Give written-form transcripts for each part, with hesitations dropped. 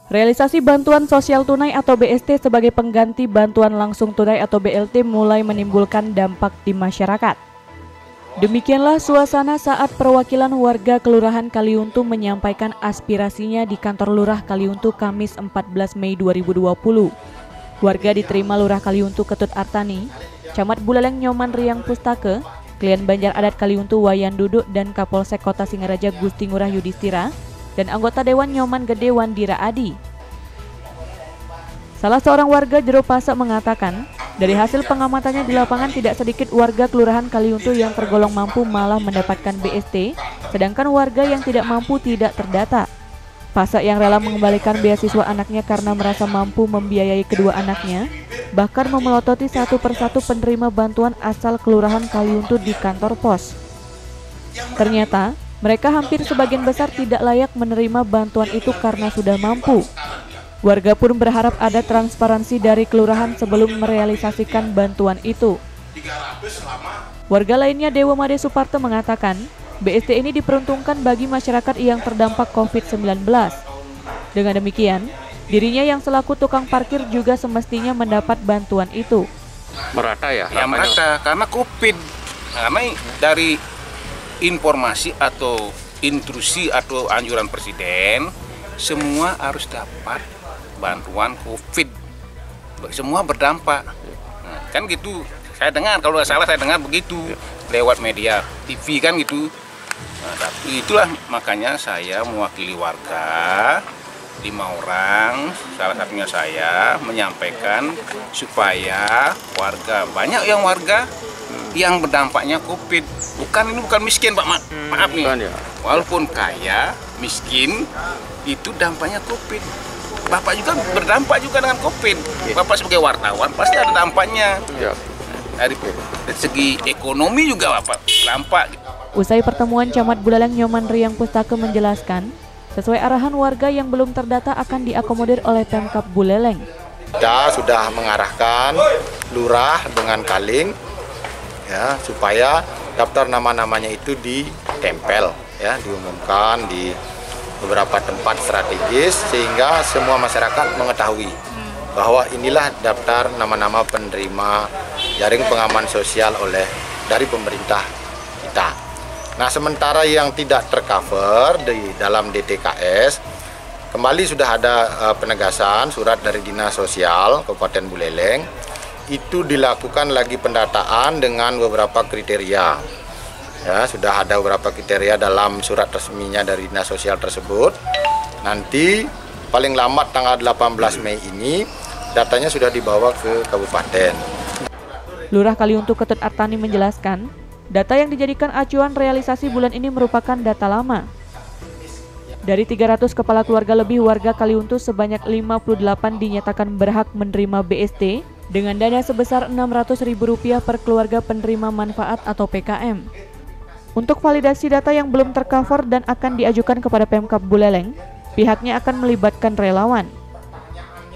Realisasi bantuan sosial tunai atau BST sebagai pengganti bantuan langsung tunai atau BLT mulai menimbulkan dampak di masyarakat. Demikianlah suasana saat perwakilan warga Kelurahan Kaliuntu menyampaikan aspirasinya di kantor Lurah Kaliuntu Kamis 14 Mei 2020. Warga diterima Lurah Kaliuntu Ketut Artani, Camat Buleleng Nyoman Riang Pustake, Klien Banjar Adat Kaliuntu Wayan Duduk dan Kapolsek Kota Singaraja Gusti Ngurah Yudhistira, dan anggota Dewan Nyoman Gede Wandira Adi. Salah seorang warga Jero Pasek mengatakan, dari hasil pengamatannya di lapangan tidak sedikit warga Kelurahan Kaliuntu yang tergolong mampu malah mendapatkan BST, sedangkan warga yang tidak mampu tidak terdata. Pasek yang rela mengembalikan beasiswa anaknya karena merasa mampu membiayai kedua anaknya, bahkan memelototi satu persatu penerima bantuan asal Kelurahan Kaliuntu di kantor pos. Ternyata, mereka hampir sebagian besar tidak layak menerima bantuan itu karena sudah mampu. Warga pun berharap ada transparansi dari kelurahan sebelum merealisasikan bantuan itu. Warga lainnya Dewa Made Suparto mengatakan, BST ini diperuntukkan bagi masyarakat yang terdampak COVID-19. Dengan demikian, dirinya yang selaku tukang parkir juga semestinya mendapat bantuan itu. Merata ya? Ya merata, karena COVID. Karena dari informasi atau instruksi atau anjuran Presiden, semua harus dapat bantuan COVID. Semua berdampak. Nah, kan gitu, saya dengar, kalau nggak salah saya dengar begitu lewat media TV kan gitu. Nah, tapi itulah makanya saya mewakili warga 5 orang, salah satunya saya menyampaikan supaya warga, banyak yang warga yang berdampaknya COVID. Ini bukan miskin Pak, maaf nih, walaupun kaya, miskin, itu dampaknya COVID. Bapak juga berdampak juga dengan COVID. Bapak sebagai wartawan pasti ada dampaknya. Dari segi ekonomi juga Bapak dampak. Usai pertemuan, Camat Buleleng Nyoman Riang Pustake menjelaskan, sesuai arahan warga yang belum terdata akan diakomodir oleh Pemkab Buleleng. Kita sudah mengarahkan lurah dengan Kaling ya, supaya daftar nama-namanya itu ditempel ya, diumumkan di beberapa tempat strategis sehingga semua masyarakat mengetahui bahwa inilah daftar nama-nama penerima jaring pengaman sosial dari pemerintah kita. Nah, sementara yang tidak tercover di dalam DTKS, kembali sudah ada penegasan surat dari Dinas Sosial Kabupaten Buleleng, itu dilakukan lagi pendataan dengan beberapa kriteria. Ya, sudah ada beberapa kriteria dalam surat resminya dari Dinas Sosial tersebut. Nanti paling lambat tanggal 18 Mei ini datanya sudah dibawa ke kabupaten. Lurah Kaliuntu Ketut Artani menjelaskan, data yang dijadikan acuan realisasi bulan ini merupakan data lama. Dari 300 kepala keluarga lebih warga Kaliuntu, sebanyak 58 dinyatakan berhak menerima BST dengan dana sebesar Rp600.000 per keluarga penerima manfaat atau PKM. Untuk validasi data yang belum tercover dan akan diajukan kepada Pemkab Buleleng, pihaknya akan melibatkan relawan.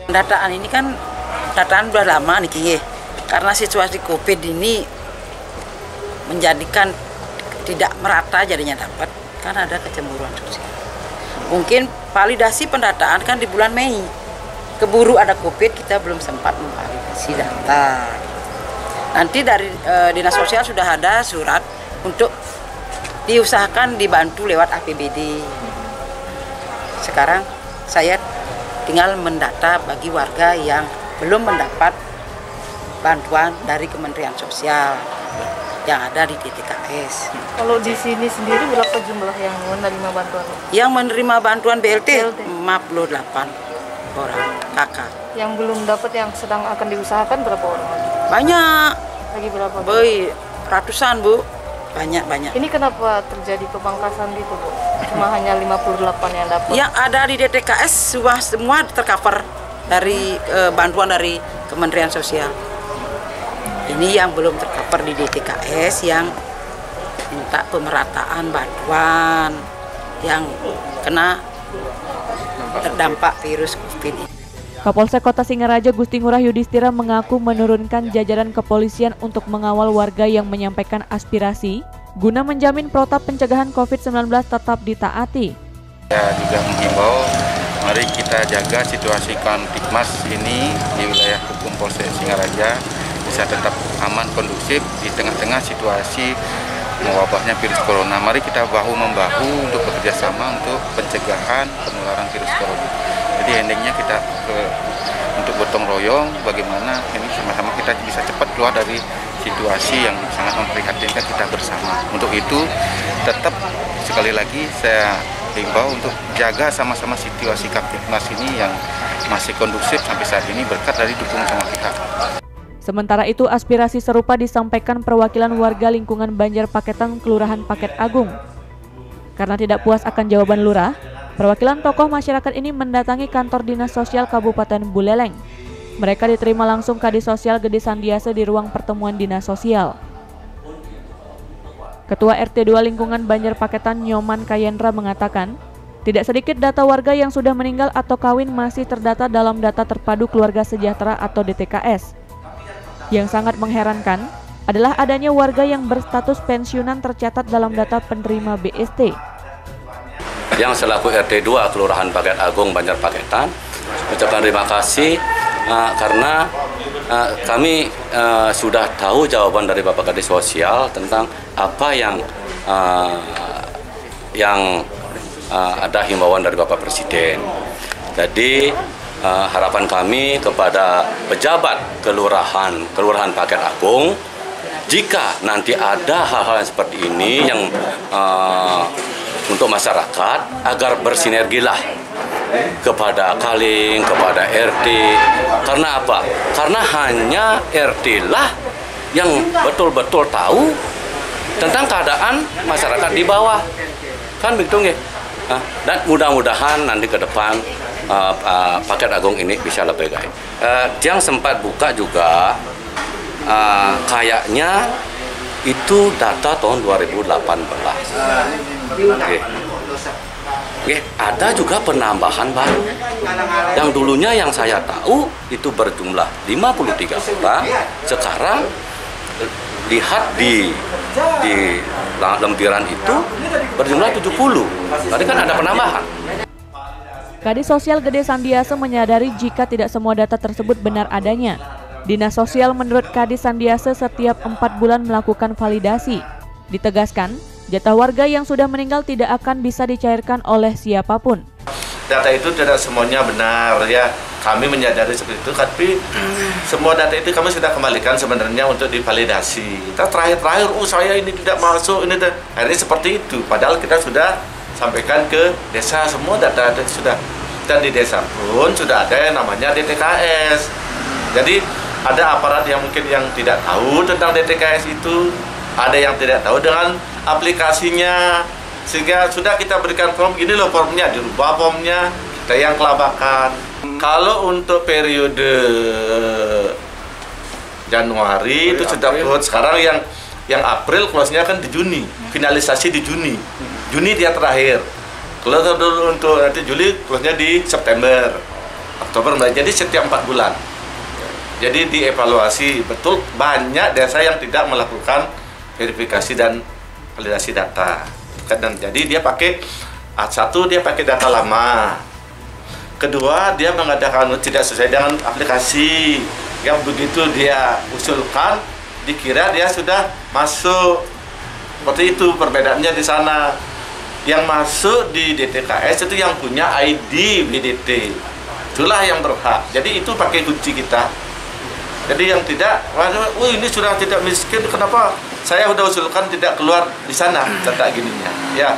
Dataan ini kan dataan udah lama nih, karena situasi COVID ini menjadikan tidak merata jadinya dapat, karena ada kecemburuan sosial. Mungkin validasi pendataan kan di bulan Mei, keburu ada COVID kita belum sempat memvalidasi data. Nanti dari Dinas Sosial sudah ada surat untuk diusahakan dibantu lewat APBD. Sekarang saya tinggal mendata bagi warga yang belum mendapat bantuan dari Kementerian Sosial yang ada di DTKS. Kalau di sini sendiri berapa jumlah yang menerima bantuan? Yang menerima bantuan BLT 58 orang kakak. Yang belum dapat, yang sedang akan diusahakan berapa orang? Banyak. Lagi berapa? Ratusan Bu. Banyak. Ini kenapa terjadi pemangkasan gitu Bu? Cuma hanya 58 yang dapat? Yang ada di DTKS semua tercover dari bantuan dari Kementerian Sosial. Ini yang belum tercover di DTKS yang minta pemerataan bantuan yang kena terdampak virus COVID ini. Kapolsek Kota Singaraja Gusti Ngurah Yudhistira mengaku menurunkan jajaran kepolisian untuk mengawal warga yang menyampaikan aspirasi guna menjamin protap pencegahan COVID-19 tetap ditaati. Ya juga menghimbau mari kita jaga situasi Kamtibmas ini di wilayah hukum Polsek Singaraja bisa tetap aman, kondusif di tengah-tengah situasi mewabahnya virus corona. Mari kita bahu-membahu untuk bekerja sama untuk pencegahan penularan virus corona. Jadi endingnya kita untuk gotong royong bagaimana ini sama-sama kita bisa cepat keluar dari situasi yang sangat memprihatinkan kita bersama. Untuk itu tetap sekali lagi saya himbau untuk jaga sama-sama situasi Kamtibmas ini yang masih kondusif sampai saat ini berkat dari dukungan semua pihak. Sementara itu, aspirasi serupa disampaikan perwakilan warga lingkungan Banjar Paketan, Kelurahan Paket Agung. Karena tidak puas akan jawaban lurah, perwakilan tokoh masyarakat ini mendatangi kantor Dinas Sosial Kabupaten Buleleng. Mereka diterima langsung Kadis Sosial Gede Sandiase di ruang pertemuan Dinas Sosial. Ketua RT 2 lingkungan Banjar Paketan Nyoman Kayendra mengatakan, tidak sedikit data warga yang sudah meninggal atau kawin masih terdata dalam data terpadu keluarga sejahtera atau DTKS. Yang sangat mengherankan adalah adanya warga yang berstatus pensiunan tercatat dalam data penerima BST. Yang selaku RT 2 Kelurahan Paket Agung Banjar Paketan ucapkan terima kasih karena kami sudah tahu jawaban dari Bapak Kadis Sosial tentang apa yang ada himbauan dari Bapak Presiden. Jadi harapan kami kepada pejabat Kelurahan Paket Agung, jika nanti ada hal-hal yang seperti ini yang untuk masyarakat agar bersinergilah kepada Kaling, kepada RT. Karena apa? Karena hanya RT lah yang betul-betul tahu tentang keadaan masyarakat di bawah. Kan begitu nggih? Dan mudah-mudahan nanti ke depan Paket Agung ini bisa lebih baik. Yang sempat buka juga kayaknya itu data tahun 2018. Ada juga penambahan baru. Yang dulunya yang saya tahu itu berjumlah 53 orang. Sekarang lihat di lempiran itu berjumlah 70. Tadi kan ada penambahan. Kadis Sosial Gede Sandiase menyadari jika tidak semua data tersebut benar adanya. Dinas Sosial menurut Kadis Sandiase setiap 4 bulan melakukan validasi. Ditegaskan, jatah warga yang sudah meninggal tidak akan bisa dicairkan oleh siapapun. Data itu tidak semuanya benar ya, kami menyadari seperti itu, tapi semua data itu kami sudah kembalikan sebenarnya untuk divalidasi. Kita terakhir, saya ini tidak masuk, ini akhirnya seperti itu. Padahal kita sudah sampaikan ke desa, semua data sudah, dan di desa pun sudah ada yang namanya DTKS. Jadi ada aparat yang mungkin yang tidak tahu tentang DTKS itu, ada yang tidak tahu dengan aplikasinya, sehingga sudah kita berikan form, ini loh formnya, dirubah formnya, kita yang kelabakan. Kalau untuk periode Januari itu sudah close, sekarang yang April close-nya kan di Juni, finalisasi di Juni dia terakhir. Kalau untuk nanti Juli close-nya di September, Oktober, jadi setiap 4 bulan. Jadi dievaluasi, betul banyak desa yang tidak melakukan verifikasi dan validasi data. Dan jadi dia pakai satu, dia pakai data lama. Kedua, dia mengadakan tidak sesuai dengan aplikasi. Yang begitu dia usulkan, dikira dia sudah masuk. Seperti itu perbedaannya di sana. Yang masuk di DTKS itu yang punya ID BDT. Itulah yang berhak. Jadi itu pakai kunci kita. Jadi yang tidak, ini sudah tidak miskin, kenapa saya udah usulkan tidak keluar di sana, data gininya. Ya,